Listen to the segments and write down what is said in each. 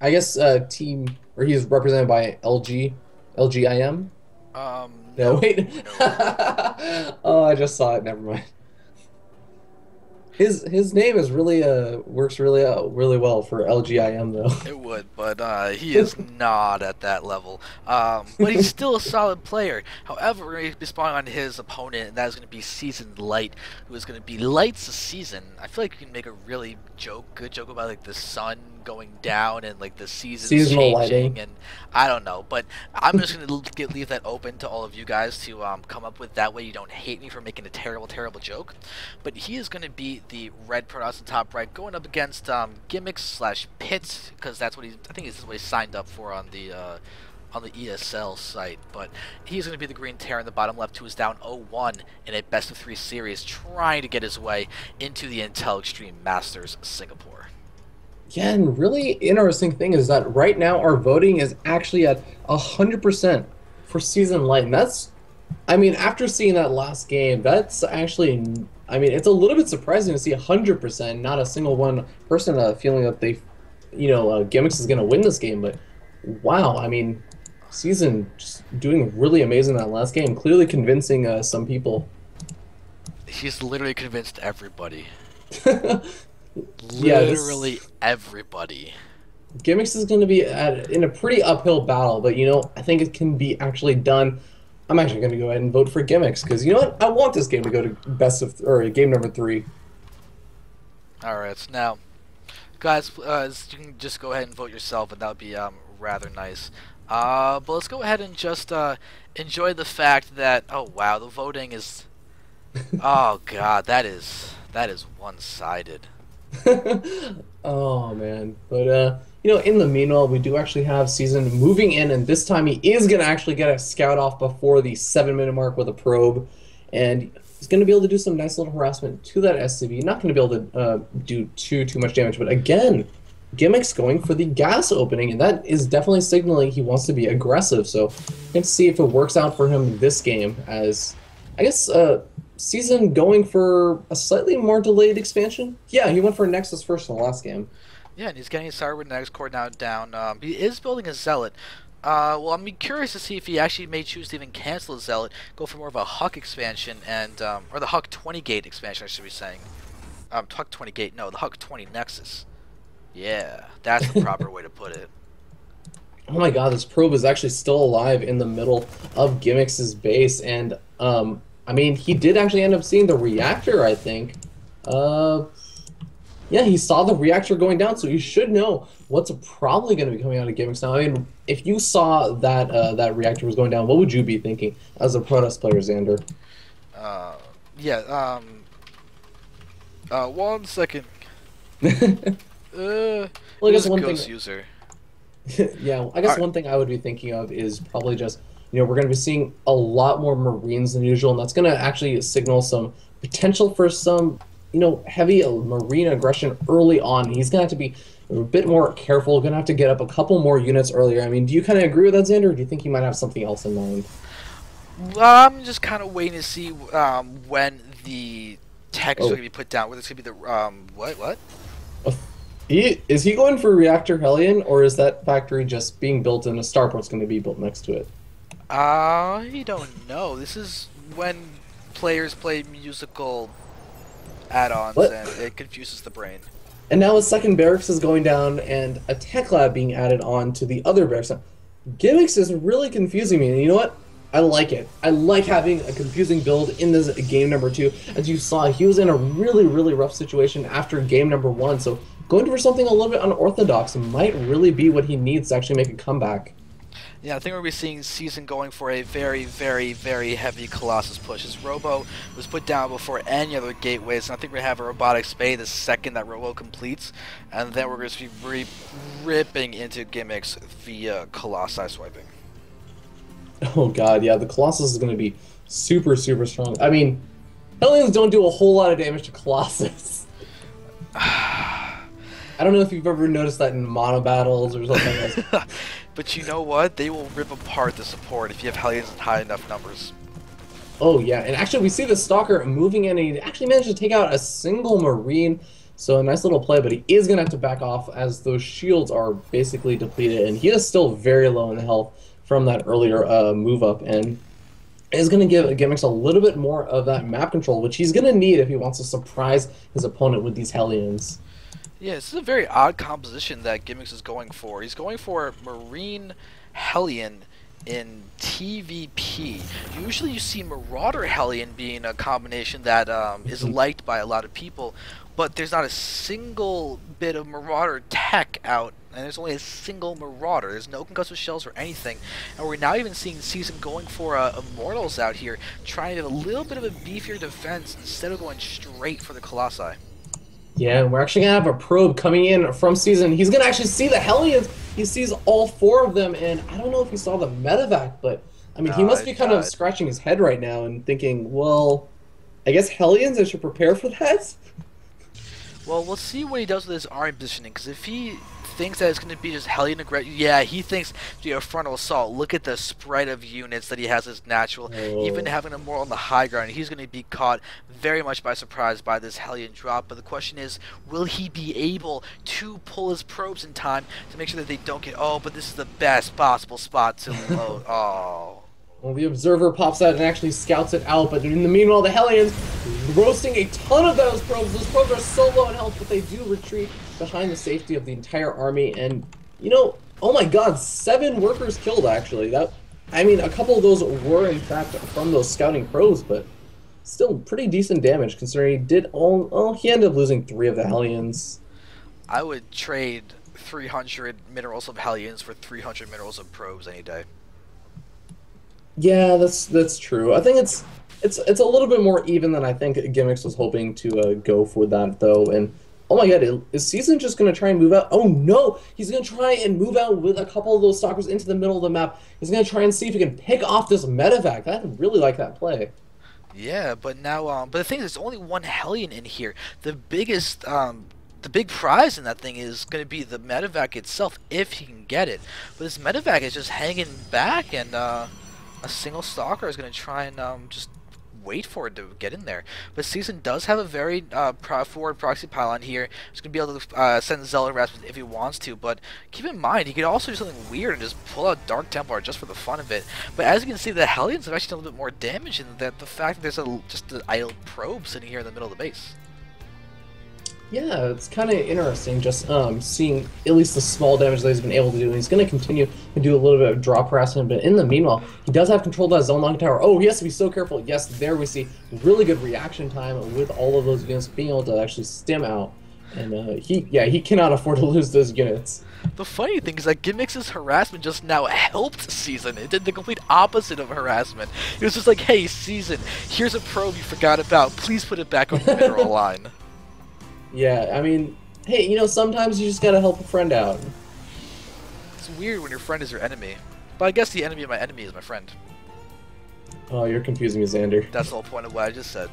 I guess team, or he's represented by LGIM. No, No, wait. no. Oh, I just saw it. Never mind. His name is really works really well for LGIM though. It would, but he is not at that level. But he's still a solid player. However, we're going to be spawning on his opponent, and that is going to be Seasoned.LighT, who is going to be Light's season. I feel like you can make a really good joke about like the sun going down and like the seasons Seasonal changing, lighting. and I don't know. But I'm just going to leave that open to all of you guys to come up with. That way, you don't hate me for making a terrible joke. But he is going to be the red Protoss in top right, going up against Gimix slash Pit, because that's what I think this is what he signed up for on the ESL site. But he's going to be the green Terran in the bottom left, who is down 0-1 in a best of 3 series, trying to get his way into the Intel Extreme Masters Singapore. Yeah, and really interesting thing is that right now our voting is actually at 100% for Seasoned.LighT, and that's, I mean, after seeing that last game, that's actually, I mean, it's a little bit surprising to see 100%, not a single one person feeling that they, Gimmicks is going to win this game. But wow, I mean, Season just doing really amazing that last game, clearly convincing some people. He's literally convinced everybody. Yeah, Literally everybody. Gimmicks is going to be in a pretty uphill battle, but I think it can be actually done. I'm actually going to go ahead and vote for Gimmicks because you know what? I want this game to go to best of or game number 3. Alright, so now, guys, you can just go ahead and vote yourself, and that would be rather nice. But let's go ahead and just enjoy the fact that, oh wow, the voting is, oh god, that is one-sided. Oh man, but in the meanwhile, we do actually have Season moving in, and this time he is gonna actually get a scout off before the 7-minute mark with a probe, and he's gonna be able to do some nice little harassment to that SCV. Not gonna be able to do too much damage, but again, Gimmicks going for the gas opening, and that is definitely signaling he wants to be aggressive. So let's see if it works out for him this game. As I guess Season going for a slightly more delayed expansion. Yeah, he went for Nexus first in the last game. Yeah, and he's getting started with Next Core now down. He is building a Zealot. Well, I'm curious to see if he actually may choose to even cancel a Zealot, go for more of a Huck expansion, and or the Huck 20 gate expansion, I should be saying. Huck 20 gate, no, the Huck 20 Nexus. Yeah, that's the proper way to put it. Oh my god, this probe is actually still alive in the middle of Gimmicks' base, and I mean, he did actually end up seeing the reactor, I think. Yeah, he saw the reactor going down, so he should know what's probably going to be coming out of Gimmicks now. I mean, if you saw that that reactor was going down, what would you be thinking as a Protoss player, Xander? Yeah, 1 second. Well, I guess a one ghost thing. user. Yeah, I guess one thing I would be thinking of is probably just, we're going to be seeing a lot more Marines than usual, and that's going to actually signal some potential for some, heavy Marine aggression early on. He's going to have to be a bit more careful, going to have to get up a couple more units earlier. I mean, do you kind of agree with that, Xander, or do you think he might have something else in mind? I'm just kind of waiting to see when the tech is going to be put down. Whether it's going to be the what? Is he going for Reactor Hellion, or is that factory just being built and a starport's going to be built next to it? I don't know. This is when players play musical add-ons, and it confuses the brain. And now a second barracks is going down, and a tech lab being added on to the other barracks. Gimmicks is really confusing me, and you know what? I like it. I like having a confusing build in this game number 2. As you saw, he was in a really rough situation after game number 1, so going for something a little bit unorthodox might really be what he needs to actually make a comeback. Yeah, I think we're going to be seeing Season going for a very heavy Colossus push. His Robo was put down before any other gateways, and I think we're going to have a Robotic Spay the second that Robo completes, and then we're going to be ripping into Gimmicks via Colossi swiping. Oh god, yeah, the Colossus is going to be super strong. I mean, Hellions don't do a whole lot of damage to Colossus. I don't know if you've ever noticed that in mono battles or something else. But you know what? They will rip apart the support if you have Hellions in high enough numbers. Oh yeah, and actually we see the Stalker moving in, and he actually managed to take out a single Marine. So a nice little play, but he is going to have to back off as those shields are basically depleted, and he is still very low in health from that earlier move up, and is going to give Gimix a little bit more of that map control, which he's going to need if he wants to surprise his opponent with these Hellions. Yeah, this is a very odd composition that Gimix is going for. He's going for Marine Hellion in TVP. Usually you see Marauder Hellion being a combination that is liked by a lot of people, but there's not a single bit of Marauder tech out, and there's only a single Marauder. There's no concussive shells or anything, and we're now even seeing Season going for Immortals out here, trying to get a little bit of a beefier defense instead of going straight for the Colossi. Yeah, we're actually going to have a probe coming in from Season. He's going to actually see the Hellions. He sees all 4 of them, and I don't know if he saw the medevac, but, I mean, he must be kind of scratching his head right now and thinking, well, I guess Hellions, I should prepare for that? Well, we'll see what he does with his army positioning, because if he thinks that it's going to be just Hellion aggression, yeah, he thinks to a frontal assault. Look at the spread of units that he has as natural. Even having him more on the high ground, he's going to be caught very much by surprise by this Hellion drop. But the question is, will he be able to pull his probes in time to make sure that they don't get, oh, but this is the best possible spot to load. Oh. Well, the Observer pops out and actually scouts it out, but in the meanwhile, the Hellions roasting a ton of those probes. Those probes are so low in health, but they do retreat behind the safety of the entire army. And, you know, oh my god, 7 workers killed, actually. I mean, a couple of those were, in fact, from those scouting probes, but still pretty decent damage, considering he did he ended up losing 3 of the Hellions. I would trade 300 minerals of Hellions for 300 minerals of probes any day. Yeah, that's true. I think it's a little bit more even than I think Gimix was hoping to go for that, though. And oh my god, is Season just going to try and move out? Oh no, he's going to try and move out with a couple of those stalkers into the middle of the map. He's going to try and see if he can pick off this medevac. I really like that play. Yeah, but now, but the thing is, there's only 1 Hellion in here. The biggest, the big prize in that thing is going to be the medevac itself, if he can get it. But this medevac is just hanging back, and a single stalker is going to try and just wait for it to get in there. But Season does have a very forward proxy pylon here. He's going to be able to send Zealot harassment if he wants to, but keep in mind, he could also do something weird and just pull out Dark Templar just for the fun of it. But as you can see, the Hellions have actually done a little bit more damage in that the fact that there's just an idle probe sitting here in the middle of the base. Yeah, it's kind of interesting just seeing at least the small damage that he's been able to do. And he's going to continue to do a little bit of drop harassment, but in the meanwhile, he does have control of that zone long tower. Oh, he has to be so careful. Yes, there we see really good reaction time with all of those units being able to actually stem out. And he cannot afford to lose those units. The funny thing is that Gimix's harassment just now helped Season. It did the complete opposite of harassment. It was just like, hey, Season, here's a probe you forgot about. Please put it back on the mineral line. Yeah, I mean, hey, you know, sometimes you just gotta help a friend out. It's weird when your friend is your enemy. But I guess the enemy of my enemy is my friend. Oh, you're confusing me, Xander. That's the whole point of what I just said.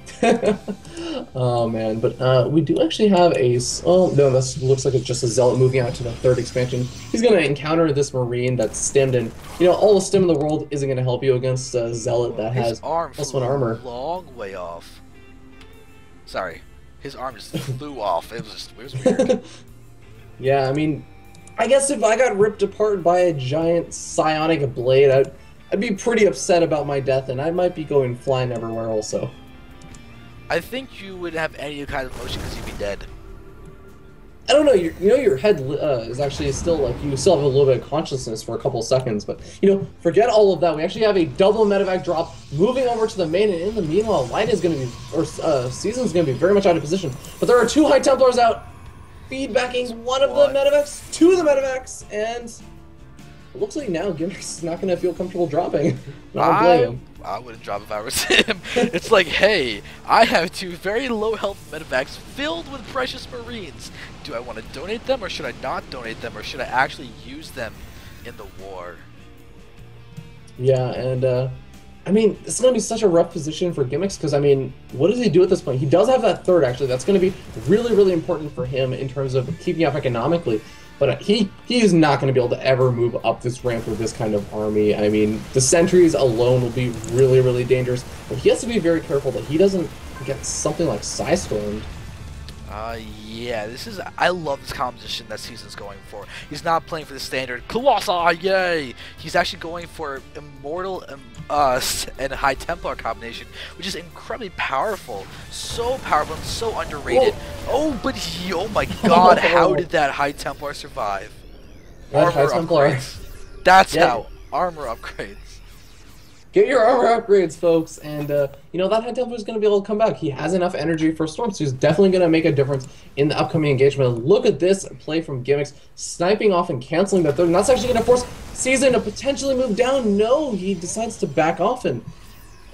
Oh, man, but we do actually have a... Oh, no, this looks like it's just a Zealot moving out to the 3rd expansion. He's going to encounter this Marine that's stemmed, and, you know, all the stem in the world isn't going to help you against a Zealot that has +1 armor. Long way off. Sorry. His arm just flew off. It was weird. Yeah, I mean, I guess if I got ripped apart by a giant psionic blade, I'd be pretty upset about my death, and I might be going flying everywhere also. I think you would have any kind of emotion because you'd be dead. I don't know, you know your head is actually still, like, you still have a little bit of consciousness for a couple of seconds, but, you know, forget all of that. We actually have a double medevac drop moving over to the main, and in the meanwhile, Light is going to be, or Season's going to be very much out of position. But there are 2 High Templars out, feedbacking one of the medevacs, 2 of the medevacs, and it looks like now Gimix is not going to feel comfortable dropping. I wouldn't drop if I was him. It's like, hey, I have 2 very low health medevacs filled with precious Marines. Do I want to donate them, or should I not donate them, or should I actually use them in the war? Yeah, and I mean, it's going to be such a rough position for Gimix, because, I mean, what does he do at this point? He does have that 3rd, actually. That's going to be really, really important for him in terms of keeping up economically. But he is not going to be able to ever move up this ramp with this kind of army. I mean, the sentries alone will be really, really dangerous. But he has to be very careful that he doesn't get something like Psy-Stormed. Yeah, this is. I love this composition that Season's going for. He's not playing for the standard Colossi, yay! He's actually going for Immortal and High Templar combination, which is incredibly powerful. So powerful and so underrated. Whoa. Oh, but oh my god, how did that High Templar survive? That High Armor Templar. upgrades. That's Yeah. how. Armor upgrades. Get your armor upgrades, folks, and you know that High Templar is going to be able to come back. He has enough energy for Storm, so he's definitely going to make a difference in the upcoming engagement. Look at this play from Gimix, sniping off and canceling the third, and that's actually going to force Season to potentially move down. No, he decides to back off, and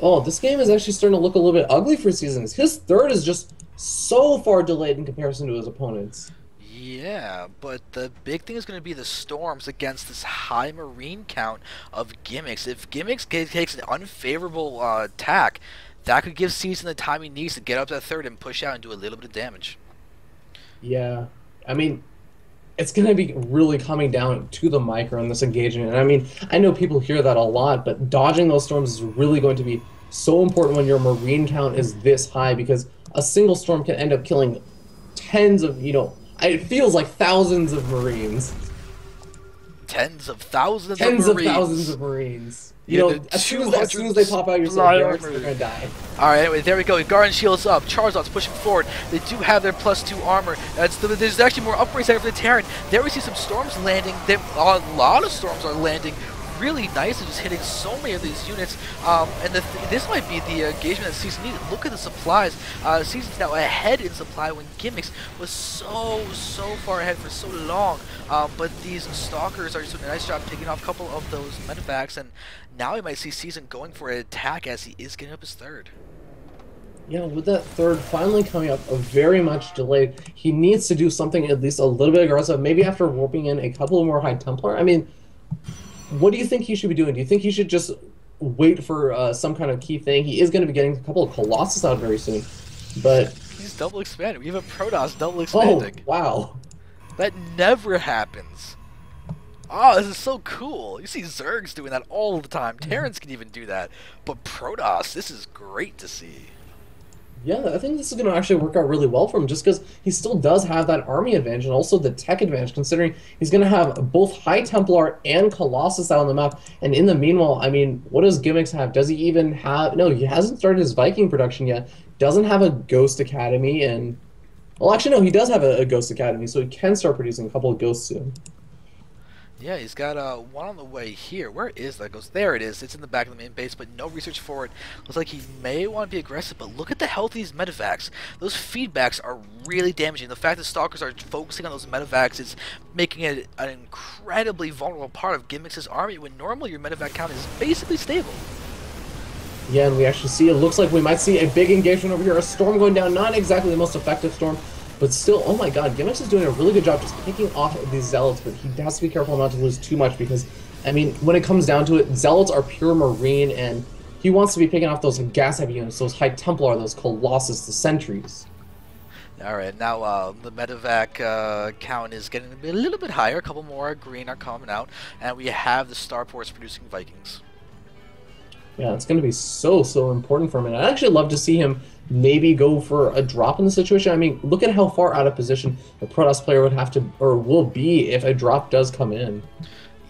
oh, this game is actually starting to look a little bit ugly for Season. His third is just so far delayed in comparison to his opponents. Yeah, but the big thing is going to be the storms against this high marine count of Gimix. If Gimix takes an unfavorable attack, that could give Season the time he needs to get up to the third and push out and do a little bit of damage. Yeah, I mean, it's going to be really coming down to the micro in this engagement. And I mean, I know people hear that a lot, but dodging those storms is really going to be so important when your marine count is this high, because a single storm can end up killing tens of, it feels like thousands of Marines. Tens of thousands Tens of of Marines. thousands of Marines. Yeah, As soon as they pop out your barracks, they're gonna die. Alright, anyway, there we go. Guardian Shield's up. Charizard's pushing forward. They do have their +2 armor. There's actually more upgrades there for the Terran. There we see some storms landing. A lot of storms are landing really nice and just hitting so many of these units. And this might be the engagement that Season needed. Look at the supplies. Season's now ahead in supply when Gimix was so far ahead for so long. But these Stalkers are just doing a nice job picking off a couple of those medevacs, and now we might see Season going for an attack as he is getting up his third. Yeah, with that third finally coming up, very much delayed, he needs to do something at least a little bit aggressive. Maybe after warping in a couple more High Templar. I mean, what do you think he should be doing? Do you think he should just wait for some kind of key thing? He is going to be getting a couple of Colossus out very soon, but he's double expanded. We have a Protoss double expanding. Oh, wow. That never happens. Oh, this is so cool. You see Zergs doing that all the time. Terrans can even do that. But Protoss, this is great to see. Yeah, I think this is going to actually work out really well for him, just because he still does have that army advantage and also the tech advantage, considering he's going to have both High Templar and Colossus out on the map. And in the meanwhile, I mean, what does Gimix have? Does he even have... No, he hasn't started his Viking production yet. Doesn't have a Ghost Academy, and... Well, actually, no, he does have a Ghost Academy, so he can start producing a couple of Ghosts soon. Yeah, he's got one on the way here. Where is that ghost? There it is. It's in the back of the main base, but no research for it. Looks like he may want to be aggressive, but look at the health of these medevacs. Those feedbacks are really damaging. The fact that Stalkers are focusing on those medevacs is making it an incredibly vulnerable part of Gimix's army, when normally your medevac count is basically stable. Yeah, and we actually see, it looks like we might see a big engagement over here. A storm going down, not exactly the most effective storm, but still, oh my god, Gimix is doing a really good job just picking off these Zealots, but he has to be careful not to lose too much, because, I mean, when it comes down to it, Zealots are pure Marine, and he wants to be picking off those gas-heavy units, those High Templar, those Colossus, the Sentries. Alright, now the medevac count is getting a little bit higher. A couple more green are coming out, and we have the Starports producing Vikings. Yeah, it's going to be so important for him, and I'd actually love to see him maybe go for a drop in the situation. I mean, look at how far out of position a Protoss player would have to, or will be, if a drop does come in.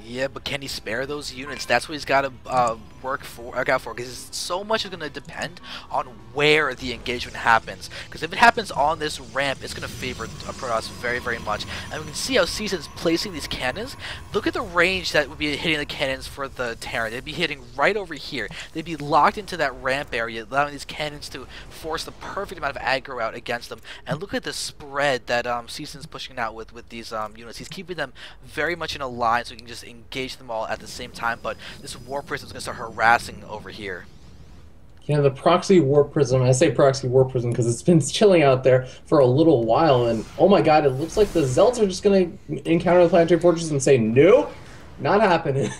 Yeah, but can he spare those units? That's what he's got to work out for, because so much is going to depend on where the engagement happens. Because if it happens on this ramp, it's going to favor Protoss very much. And we can see how Season's placing these cannons. Look at the range that would be hitting the cannons for the Terran. They'd be hitting right over here. They'd be locked into that ramp area, allowing these cannons to force the perfect amount of aggro out against them. And look at the spread that Season's pushing out with these units. He's keeping them very much in a line, so he can just engage them all at the same time. But this War Prism is going to start harassing over here. Yeah, the Proxy Warp Prism, I say Proxy Warp Prism because it's been chilling out there for a little while, and oh my god, it looks like the Zealots are just going to encounter the Planetary Fortress and say, nope, not happening.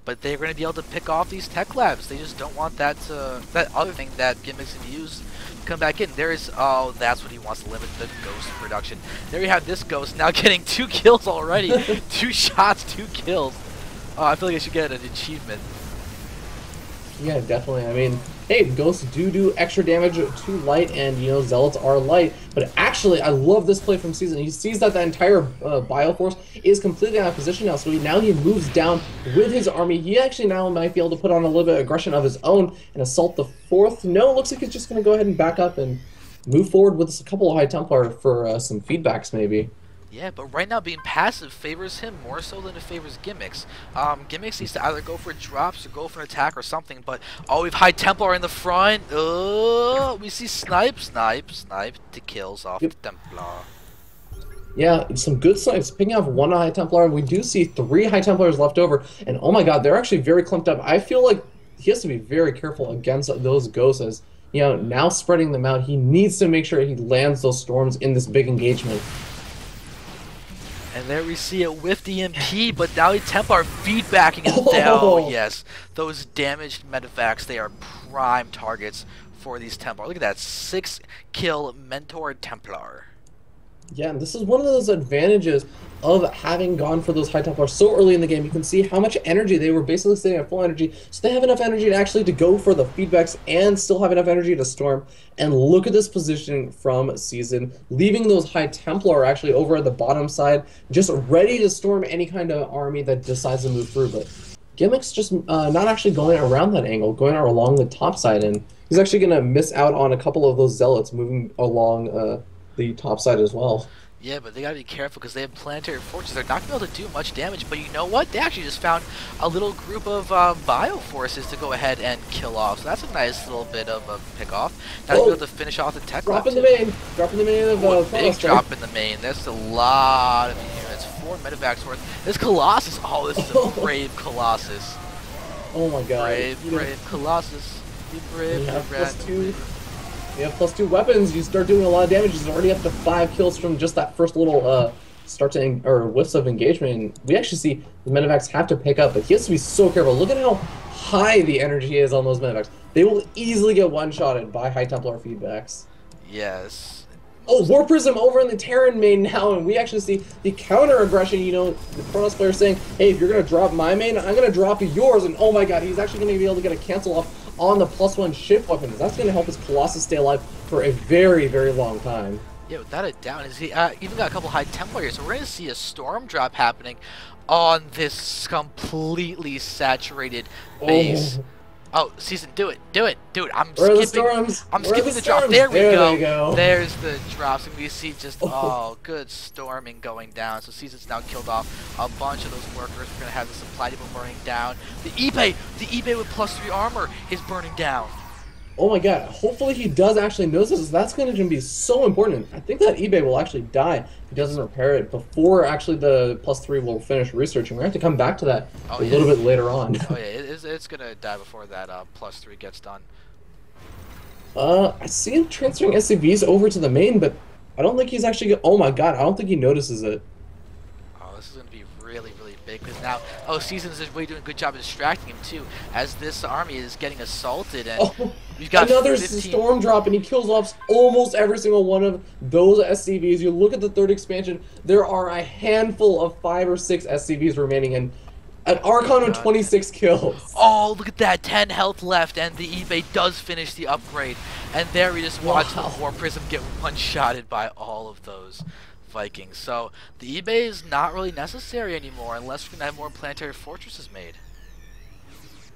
But they're going to be able to pick off these tech labs. They just don't want that other thing that Gimix can use to come back in. There is, oh, that's what he wants to limit, the Ghost production. There you have this Ghost now getting 2 kills already. 2 shots, 2 kills. Oh, I feel like I should get an achievement. Yeah, definitely. I mean, hey, ghosts do extra damage to light, and you know zealots are light. But actually, I love this play from Season. He sees that the entire Bioforce is completely out of position now, so now he moves down with his army. He actually now might be able to put on a little bit of aggression of his own and assault the fourth. No, looks like he's just going to go ahead and back up and move forward with a couple of High Templar for some feedbacks, maybe. Yeah, but right now being passive favors him more so than it favors Gimmicks. Gimmicks needs to either go for drops or go for an attack or something, but oh, we've High Templar in the front. Oh, we see Snipe to kills off the Templar. Yeah, some good snipes. Picking off one High Templar, and we do see 3 High Templars left over. And oh my god, they're actually very clumped up. I feel like he has to be very careful against those ghosts as, you know, now spreading them out. He needs to make sure he lands those storms in this big engagement. And there we see it with the MP, but now the Templar feedbacking him down. Yes, those damaged medevacts, they are prime targets for these Templar. Look at that, 6-kill Mentor Templar. Yeah, and this is one of those advantages of having gone for those High Templars so early in the game. You can see how much energy they were basically sitting at full energy, so they have enough energy to actually to go for the feedbacks and still have enough energy to storm. And look at this positioning from Season, leaving those High Templar actually over at the bottom side, just ready to storm any kind of army that decides to move through. But Gimmick's just not actually going around that angle, going along the top side, and he's actually going to miss out on a couple of those zealots moving along the top side as well. Yeah, but they gotta be careful because they have planetary forces. They're not gonna be able to do much damage, but you know what? They actually just found a little group of bioforces to go ahead and kill off. So that's a nice little bit of a pick off. Now they'll be able to finish off the tech. Drop in the main. Drop in the main of big drop in the main. There's a lot of units. 4 medevacs worth. This Colossus. Oh, this is a brave Colossus. Oh my god. Brave Colossus. Be brave. You have +2 weapons, you start doing a lot of damage. He's already up to 5 kills from just that first little whiffs of engagement. We actually see the medevacs have to pick up, but he has to be so careful. Look at how high the energy is on those medevacs. They will easily get one-shotted by High Templar feedbacks. Yes. Oh, War Prism over in the Terran main now, and we actually see the counter-aggression, you know, the Protoss player saying, hey, if you're going to drop my main, I'm going to drop yours, and oh my god, he's actually going to be able to get a cancel off on the +1 shift weapons. That's going to help his Colossus stay alive for a very, very long time. Yeah, without a doubt. He even got a couple High Templar here, so we're going to see a storm drop happening on this completely saturated base. Oh, Season, do it. I'm skipping the drop. There we go. There's the drops, and we see just good storming going down. So Season's now killed off a bunch of those workers. We're gonna have the supply depot burning down. The eBay with +3 armor is burning down. Oh my god, hopefully he does actually notice this. That's going to be so important. I think that eBay will actually die if he doesn't repair it before actually the +3 will finish researching. We're going to have to come back to that a little bit later on. Oh yeah, it's going to die before that +3 gets done. I see him transferring SCVs over to the main, but I don't think he's actually... Oh my god, I don't think he notices it. Oh, this is going to be really, really big because now... Oh, Seasons is really doing a good job of distracting him too, as this army is getting assaulted, and we've got another storm drop, and he kills off almost every single one of those SCVs. You look at the 3rd expansion, there are a handful of 5 or 6 SCVs remaining, and an Archon with 26 kills. Oh, look at that, 10 health left, and the eBay does finish the upgrade. And there we just watch the War Prism get one-shotted by all of those Vikings. So the eBay is not really necessary anymore unless we're going to have more planetary fortresses made.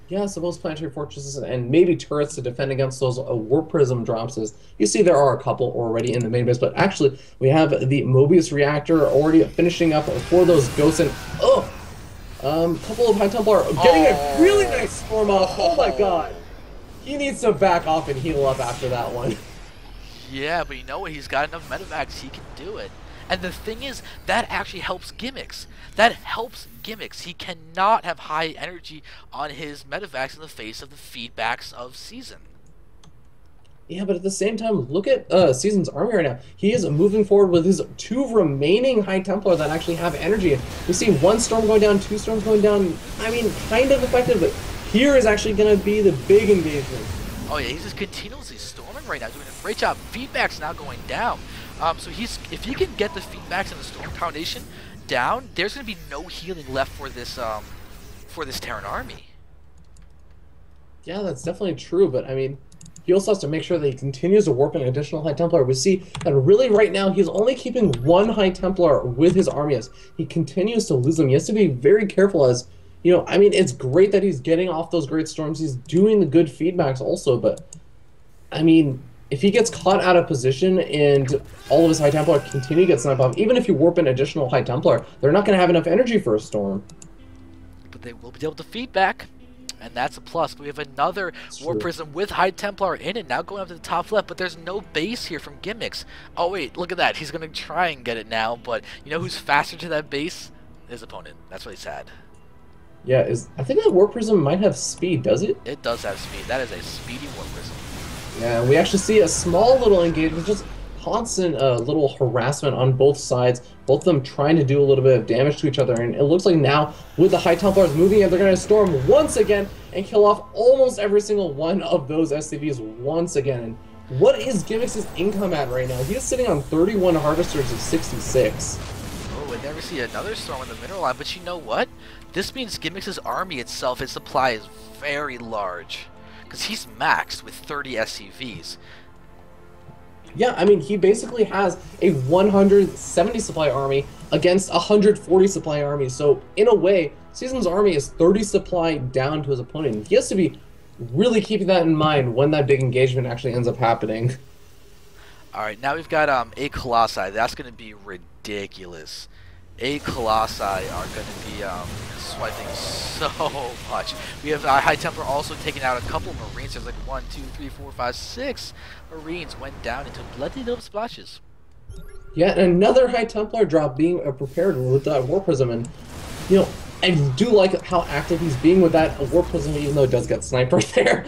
Yeah, so those planetary fortresses and maybe turrets to defend against those War Prism drops. As you see, there are a couple already in the main base, but actually we have the Mobius reactor already finishing up for those ghosts, and couple of High Templar getting a really nice storm off. Oh my god, he needs to back off and heal up after that one. Yeah, but you know what? He's got enough medevacs. He can do it. And the thing is, that actually helps Gimmicks. That helps Gimmicks. He cannot have high energy on his medevacs in the face of the feedbacks of Season. Yeah, but at the same time, look at Season's army right now. He is moving forward with his 2 remaining High Templar that actually have energy. We see 1 storm going down, 2 storms going down. I mean, kind of effective, but here is actually going to be the big engagement. Oh yeah, he's just continuously storming right now, doing a great job. Feedback's now going down. So if he can get the feedbacks and the Storm Foundation down, there's going to be no healing left for this Terran army. Yeah, that's definitely true, but I mean, he also has to make sure that he continues to warp an additional High Templar. We see that really right now he's only keeping one High Templar with his army as he continues to lose them. He has to be very careful as, you know, I mean, it's great that he's getting off those great storms. He's doing the good feedbacks also, but I mean, if he gets caught out of position and all of his High Templar continue to get sniped off, even if you warp an additional High Templar, they're not going to have enough energy for a storm. But they will be able to feedback. And that's a plus. We have another War Prism with High Templar in it now going up to the top left, but there's no base here from Gimix. Oh wait, look at that. He's going to try and get it now, but you know who's faster to that base? His opponent. That's really sad. Yeah, I think that War Prism might have speed, does it? It does have speed. That is a speedy War Prism. Yeah, we actually see a small little engagement, just constant little harassment on both sides, both of them trying to do a little bit of damage to each other, and it looks like now, with the High Templars moving in, they're going to storm once again and kill off almost every single one of those SCVs once again. And what is Gimix's income at right now? He is sitting on 31 Harvesters of 66. Oh, we never see another storm in the mineral line, but you know what? This means Gimix's army itself, his supply is very large, because he's maxed with 30 SCVs. Yeah, I mean, he basically has a 170 supply army against a 140 supply army. So, in a way, Season's army is 30 supply down to his opponent. He has to be really keeping that in mind when that big engagement actually ends up happening. Alright, now we've got a Colossi. That's going to be ridiculous. A Colossi are going to be swiping so much. We have High Templar also taking out a couple of Marines. There's like 1, 2, 3, 4, 5, 6 Marines went down into bloody little splashes. Yeah, and another High Templar drop being prepared with that War Prism. And, you know, I do like how active he's being with that War Prism, even though it does get sniped right there.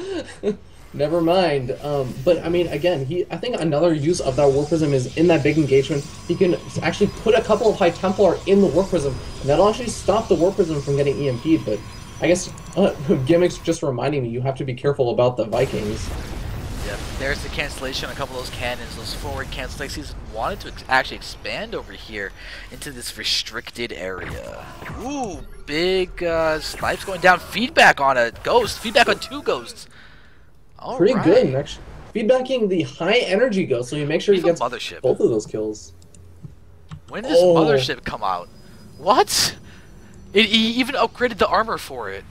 Never mind. But I mean, again, I think another use of that War Prism is in that big engagement. He can actually put a couple of High Templar in the War Prism, and that'll actually stop the War Prism from getting EMP'd. But I guess Gimix just reminding me, you have to be careful about the Vikings. Yeah, there's the cancellation on a couple of those cannons, those forward cancels. Like Season wanted to actually expand over here into this restricted area. Ooh, big snipes going down. Feedback on a ghost. Feedback on 2 ghosts. Pretty good, actually. Feedbacking the high energy ghost, so you make sure you get both of those kills. When did this mothership come out? What? He even upgraded the armor for it.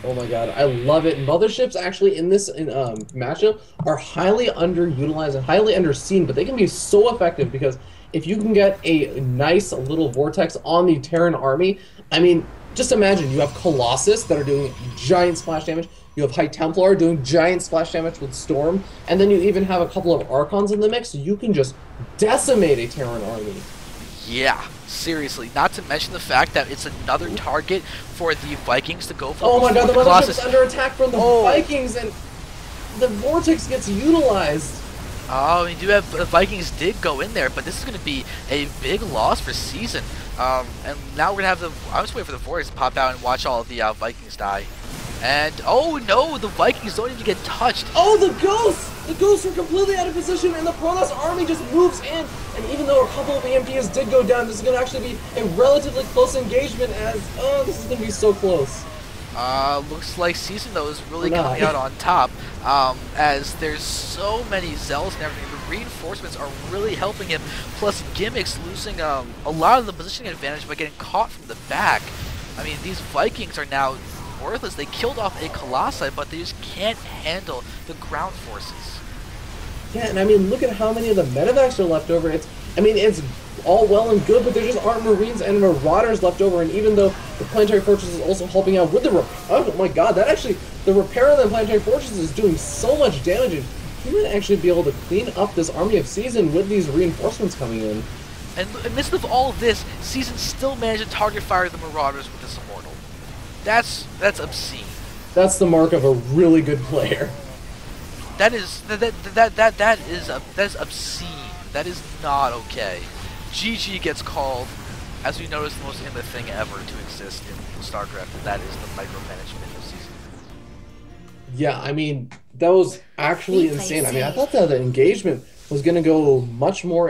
Oh my god, I love it. Motherships actually in this matchup are highly underutilized and highly underseen, but they can be so effective because if you can get a nice little vortex on the Terran army, I mean, just imagine you have Colossus that are doing giant splash damage. You have High Templar doing giant splash damage with Storm, and then you even have a couple of Archons in the mix, so you can just decimate a Terran army. Yeah, seriously. Not to mention the fact that it's another target for the Vikings to go for. Oh my god, the Mothership is under attack from the Vikings, and the Vortex gets utilized. Oh, we do have the Vikings did go in there, but this is going to be a big loss for Season. And now we're going to have I was waiting for the Vortex to pop out and watch all of the Vikings die. And, oh no, the Vikings don't even get touched. Oh, the Ghosts! The Ghosts are completely out of position, and the Protoss army just moves in. And even though a couple of EMPs did go down, this is going to actually be a relatively close engagement as, oh, this is going to be so close. Looks like Season, though, is really coming out on top, as there's so many Zealots and everything. The reinforcements are really helping him, plus Gimix losing a lot of the positioning advantage by getting caught from the back. I mean, these Vikings are now worthless. They killed off a Colossi, but they just can't handle the ground forces. Yeah, and I mean, look at how many of the medevacs are left over. I mean, it's all well and good, but there just aren't Marines and Marauders left over, and even though the Planetary Fortress is also helping out with the oh my god, the repair of the Planetary Fortress is doing so much damage, and he might actually be able to clean up this army of Season with these reinforcements coming in. And in the midst of all of this, Season still managed to target fire the Marauders with this Immortal. That's obscene. That's the mark of a really good player. That is obscene. That is not okay. GG gets called, as we noticed, the most intimate thing ever to exist in StarCraft, and that is the micromanagement of Season. Yeah, I mean, that was actually insane. I mean, I thought that the engagement was going to go much more